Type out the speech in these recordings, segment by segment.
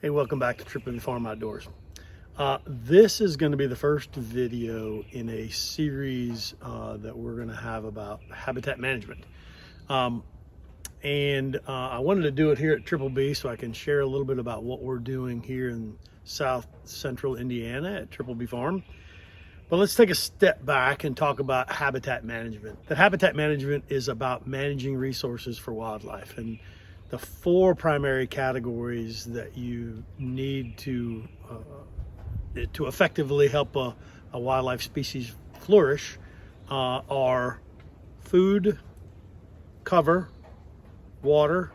Hey, welcome back to EQIP Farm Outdoors. This is going to be the first video in a series that we're going to have about habitat management. I wanted to do it here at B so I can share a little bit about what we're doing here in South Central Indiana at B Farm. But let's take a step back and talk about habitat management. The habitat management is about managing resources for wildlife, and the four primary categories that you need to effectively help a wildlife species flourish are food, cover, water,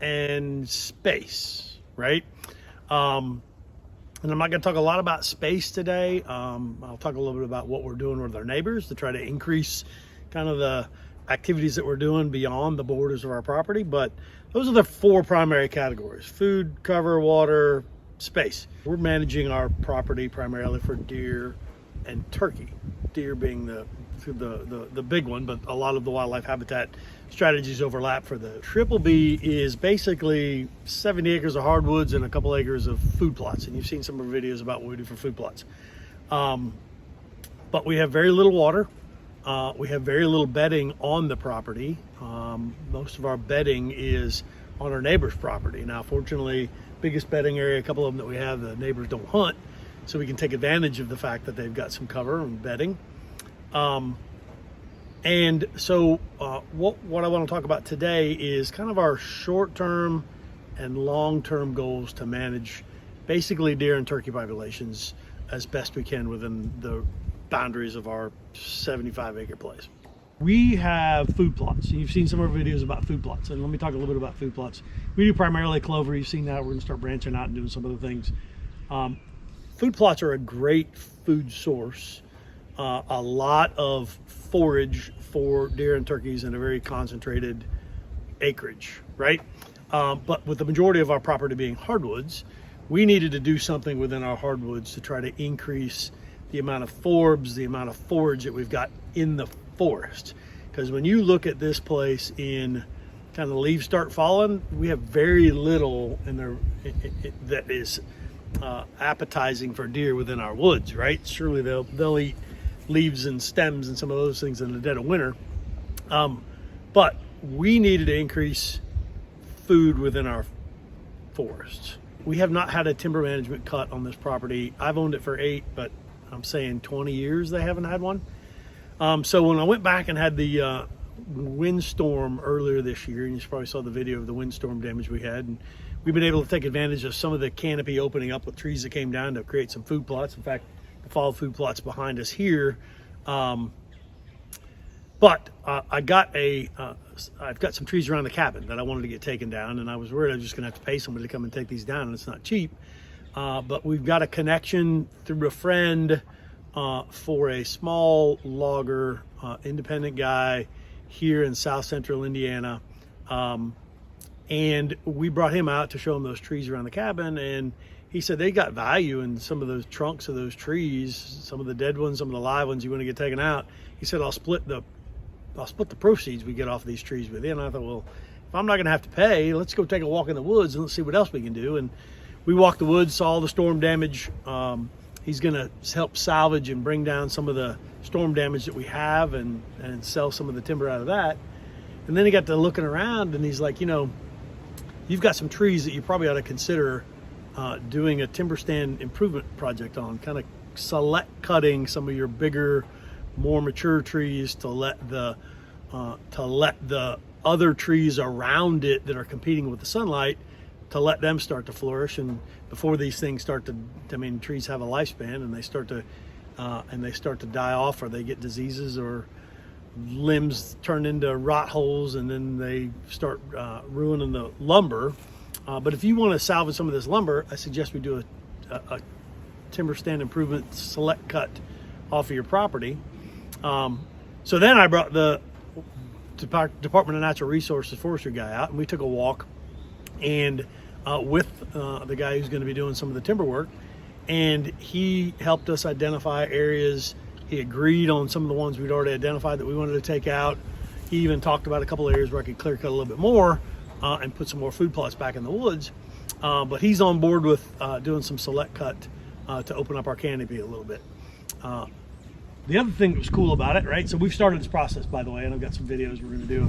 and space, right? And I'm not going to talk a lot about space today. I'll talk a little bit about what we're doing with our neighbors to try to increase kind of the activities that we're doing beyond the borders of our property. But those are the four primary categories: food, cover, water, space. We're managing our property primarily for deer and turkey. Deer being the big one, but a lot of the wildlife habitat strategies overlap for the B is basically 70 acres of hardwoods and a couple acres of food plots. And you've seen some of our videos about what we do for food plots. But we have very little water. We have very little bedding on the property. Most of our bedding is on our neighbor's property. Now, fortunately, biggest bedding area, a couple of them that we have, the neighbors don't hunt, so we can take advantage of the fact that they've got some cover and bedding. And so what I want to talk about today is kind of our short-term and long-term goals to manage basically deer and turkey populations as best we can within the boundaries of our 75-acre place. We have food plots. You've seen some of our videos about food plots, and let me talk a little bit about food plots. We do primarily clover. You've seen that. We're going to start branching out and doing some other things. Food plots are a great food source. A lot of forage for deer and turkeys in a very concentrated acreage, right? But with the majority of our property being hardwoods, we needed to do something within our hardwoods to try to increase the amount of forbs, the amount of forage that we've got in the forest. Because when you look at this place in kind of leaves start falling, we have very little in there that is appetizing for deer within our woods, right? Surely they'll eat leaves and stems and some of those things in the dead of winter. But we needed to increase food within our forests. We have not had a timber management cut on this property. I've owned it for 8, but I'm saying 20 years they haven't had one. So when I went back and had the windstorm earlier this year, and you probably saw the video of the windstorm damage we had, and we've been able to take advantage of some of the canopy opening up with trees that came down to create some food plots. In fact, the fall food plots behind us here. But I've got some trees around the cabin that I wanted to get taken down, and I was worried I was just gonna have to pay somebody to come and take these down, and it's not cheap. But we've got a connection through a friend for a small logger, independent guy here in South Central Indiana. And we brought him out to show him those trees around the cabin, and he said they got value in some of those trunks of those trees, some of the dead ones, some of the live ones you want to get taken out. He said, I'll split the proceeds we get off of these trees with you. And I thought, well, if I'm not going to have to pay, let's go take a walk in the woods and let's see what else we can do. And we walked the woods, saw all the storm damage. He's going to help salvage and bring down some of the storm damage that we have and sell some of the timber out of that. And then he got to looking around, and he's like, you've got some trees that you probably ought to consider doing a timber stand improvement project on, kind of select cutting some of your bigger, more mature trees to let the other trees around it that are competing with the sunlight, to let them start to flourish. And before these things start to, trees have a lifespan, and they start to die off, or they get diseases, or limbs turn into rot holes, and then they start ruining the lumber. But if you want to salvage some of this lumber, I suggest we do a timber stand improvement select cut off of your property. So then I brought the Department of Natural Resources forestry guy out, and we took a walk and with the guy who's going to be doing some of the timber work, and he helped us identify areas. He agreed on some of the ones we'd already identified that we wanted to take out. He even talked about a couple areas where I could clear cut a little bit more and put some more food plots back in the woods. But he's on board with doing some select cut to open up our canopy a little bit. The other thing that was cool about it, right? So we've started this process, by the way, and I've got some videos we're going to do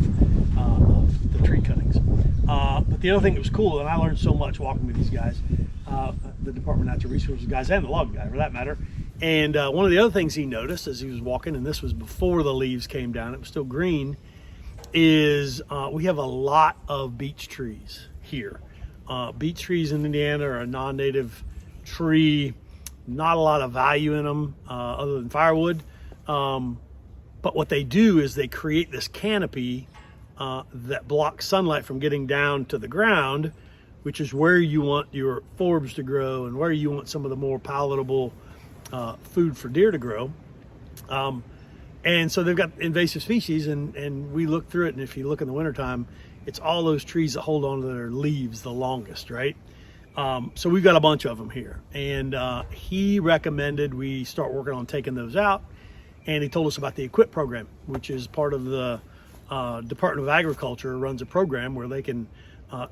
of the tree cuttings. But the other thing that was cool, and I learned so much walking with these guys, the Department of Natural Resources guys and the log guy for that matter. And one of the other things he noticed as he was walking, and this was before the leaves came down, it was still green, is we have a lot of beech trees here. Beech trees in Indiana are a non-native tree, not a lot of value in them other than firewood. But what they do is they create this canopy that blocks sunlight from getting down to the ground, which is where you want your forbs to grow and where you want some of the more palatable food for deer to grow. And so they've got invasive species, and we look through it, and if you look in the wintertime, it's all those trees that hold on to their leaves the longest, right? So we've got a bunch of them here, and he recommended we start working on taking those out, and he told us about the EQIP program, which is part of the Department of Agriculture runs a program where they can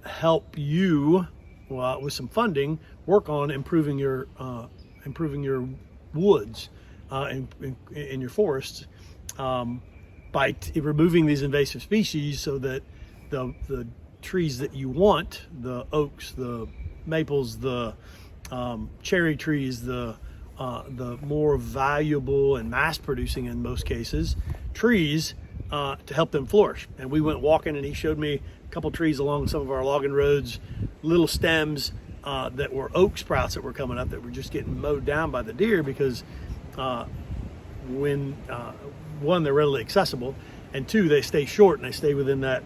help you with some funding work on improving your woods in your forests by removing these invasive species, so that the trees that you want, the oaks, the maples, the cherry trees, the more valuable and mass producing in most cases trees, to help them flourish. And we went walking, and he showed me a couple trees along some of our logging roads, little stems that were oak sprouts that were coming up that were just getting mowed down by the deer because when one, they're readily accessible, and two, they stay short and they stay within that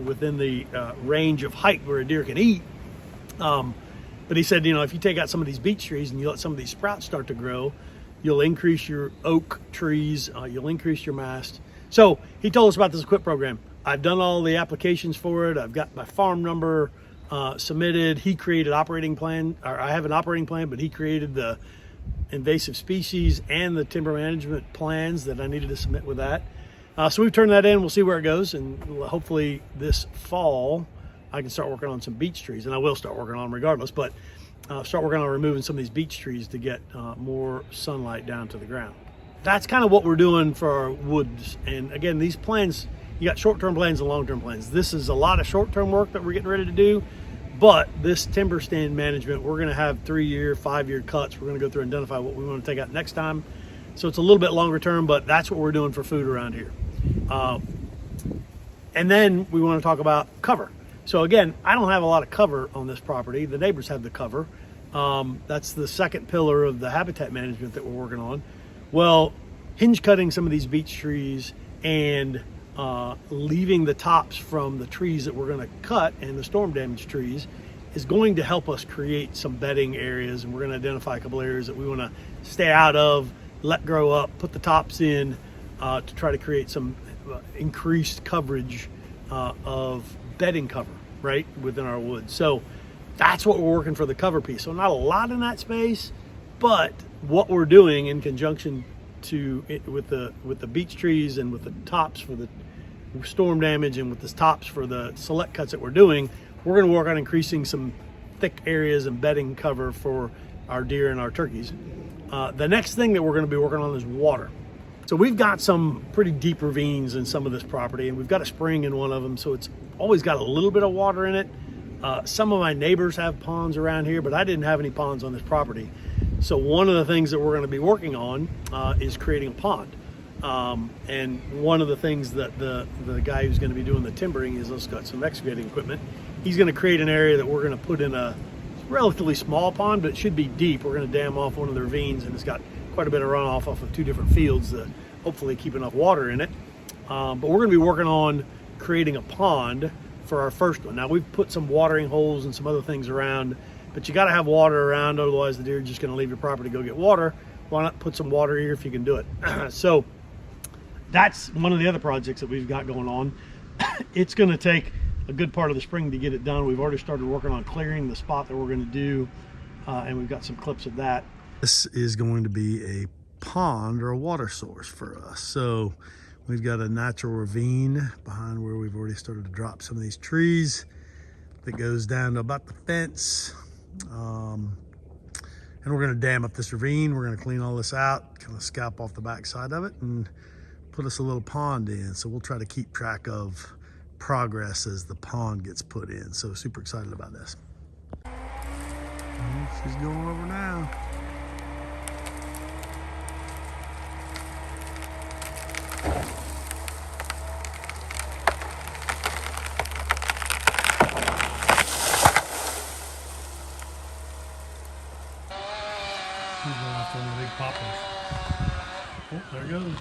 within the range of height where a deer can eat. But he said, if you take out some of these beech trees and you let some of these sprouts start to grow, you'll increase your oak trees, you'll increase your mast. So he told us about this EQIP program. I've done all the applications for it. I've got my farm number submitted. He created operating plan, or I have an operating plan, but he created the invasive species and the timber management plans that I needed to submit with that. So we've turned that in. We'll see where it goes, and hopefully this fall I can start working on some beech trees, and I will start working on them regardless, but start working on removing some of these beech trees to get more sunlight down to the ground. That's kind of what we're doing for our woods. And again, these plans, you got short-term plans and long-term plans. This is a lot of short-term work that we're getting ready to do, but this timber stand management, we're going to have 3-year, 5-year cuts. We're going to go through and identify what we want to take out next time. So it's a little bit longer term, but that's what we're doing for food around here. And then we want to talk about cover. So again, I don't have a lot of cover on this property. The neighbors have the cover. That's the second pillar of the habitat management that we're working on. Well, hinge cutting some of these beech trees and leaving the tops from the trees that we're going to cut and the storm damaged trees is going to help us create some bedding areas, and we're going to identify a couple areas that we want to stay out of, let grow up, put the tops in to try to create some increased coverage of bedding cover right within our woods. So that's what we're working for, the cover piece. So not a lot in that space, but what we're doing in conjunction with the beech trees and with the tops for the storm damage and with the tops for the select cuts that we're doing, we're going to work on increasing some thick areas and bedding cover for our deer and our turkeys. The next thing that we're going to be working on is water. So we've got some pretty deep ravines in some of this property, and we've got a spring in one of them, so it's always got a little bit of water in it. Some of my neighbors have ponds around here, but I didn't have any ponds on this property. So one of the things that we're going to be working on is creating a pond. And one of the things that the guy who's going to be doing the timbering is, let's got some excavating equipment. He's going to create an area that we're going to put in a relatively small pond, but it should be deep. We're going to dam off one of the ravines, and it's got quite a bit of runoff off of 2 different fields to hopefully keep enough water in it. But we're going to be working on creating a pond for our first one. Now, we've put some watering holes and some other things around, but you got to have water around, otherwise the deer are just going to leave your property to go get water. Why not put some water here if you can do it? So that's one of the other projects that we've got going on. It's going to take a good part of the spring to get it done. We've already started working on clearing the spot that we're going to do, and we've got some clips of that. This is going to be a pond or a water source for us. So we've got a natural ravine behind where we've already started to drop some of these trees. that goes down to about the fence. And we're going to dam up this ravine. We're going to clean all this out, kind of scalp off the back side of it, and put us a little pond in. So we'll try to keep track of progress as the pond gets put in. So super excited about this. She's going over now. She's going after one of the big poplars. Oh, there it goes.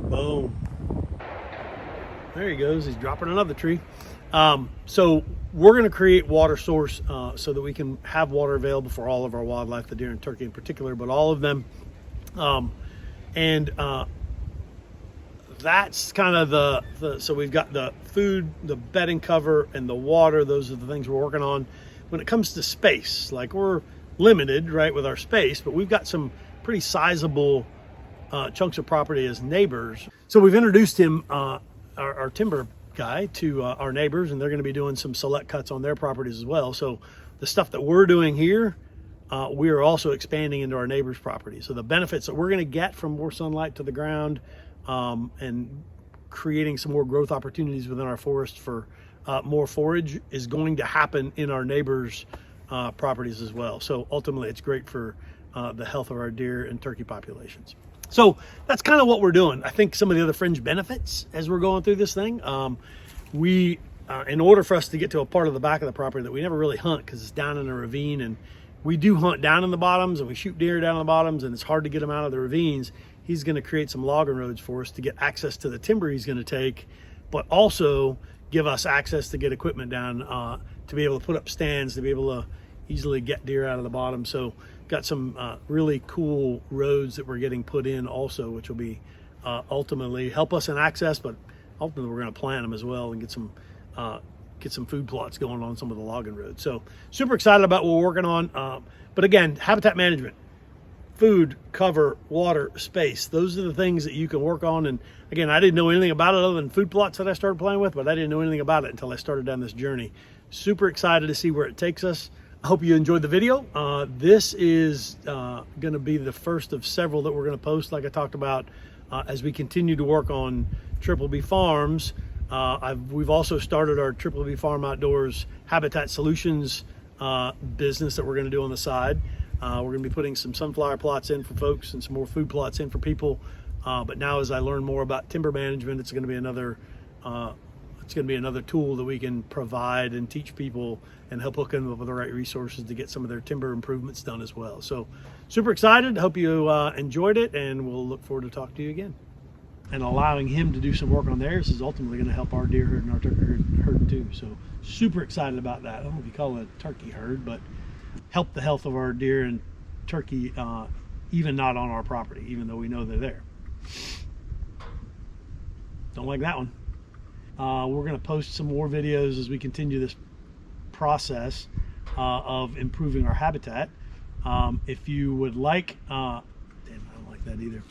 Boom. There he goes. He's dropping another tree. So we're going to create water source so that we can have water available for all of our wildlife, the deer and turkey in particular, but all of them. That's kind of so we've got the food, the bedding cover, and the water. Those are the things we're working on. When it comes to space, like, we're limited, right, with our space, but we've got some pretty sizable chunks of property as neighbors. So we've introduced him, our timber guy, to our neighbors, and they're going to be doing some select cuts on their properties as well. So the stuff that we're doing here, we are also expanding into our neighbors' property. So the benefits that we're going to get from more sunlight to the ground, and creating some more growth opportunities within our forest for more forage, is going to happen in our neighbors' properties as well. So ultimately, it's great for the health of our deer and turkey populations. So that's kind of what we're doing. I think some of the other fringe benefits as we're going through this thing, in order for us to get to a part of the back of the property that we never really hunt, because it's down in a ravine, and we do hunt down in the bottoms and we shoot deer down in the bottoms, and it's hard to get them out of the ravines. He's going to create some logging roads for us to get access to the timber he's going to take, but also give us access to get equipment down, to be able to put up stands, to be able to easily get deer out of the bottom. So got some really cool roads that we're getting put in also, which will be ultimately help us in access, but ultimately we're going to plant them as well and get some food plots going on some of the logging roads. So super excited about what we're working on. But again, habitat management, food, cover, water, space, those are the things that you can work on. And again, I didn't know anything about it other than food plots that I started playing with, but I didn't know anything about it until I started down this journey. Super excited to see where it takes us. I hope you enjoyed the video. This is going to be the first of several that we're going to post, like I talked about, as we continue to work on Triple B Farms. We've also started our Triple B Farm Outdoors Habitat Solutions business that we're going to do on the side. We're going to be putting some sunflower plots in for folks and some more food plots in for people. But now, as I learn more about timber management, it's going to be another tool that we can provide and teach people and help hook them up with the right resources to get some of their timber improvements done as well. So super excited. Hope you enjoyed it, and we'll look forward to talking to you again. And allowing him to do some work on theirs is ultimately going to help our deer herd and our turkey herd too. So super excited about that. I don't know if you call it a turkey herd, but help the health of our deer and turkey, even not on our property, even though we know they're there. Don't like that one. We're going to post some more videos as we continue this process of improving our habitat. If you would like, damn, I don't like that either.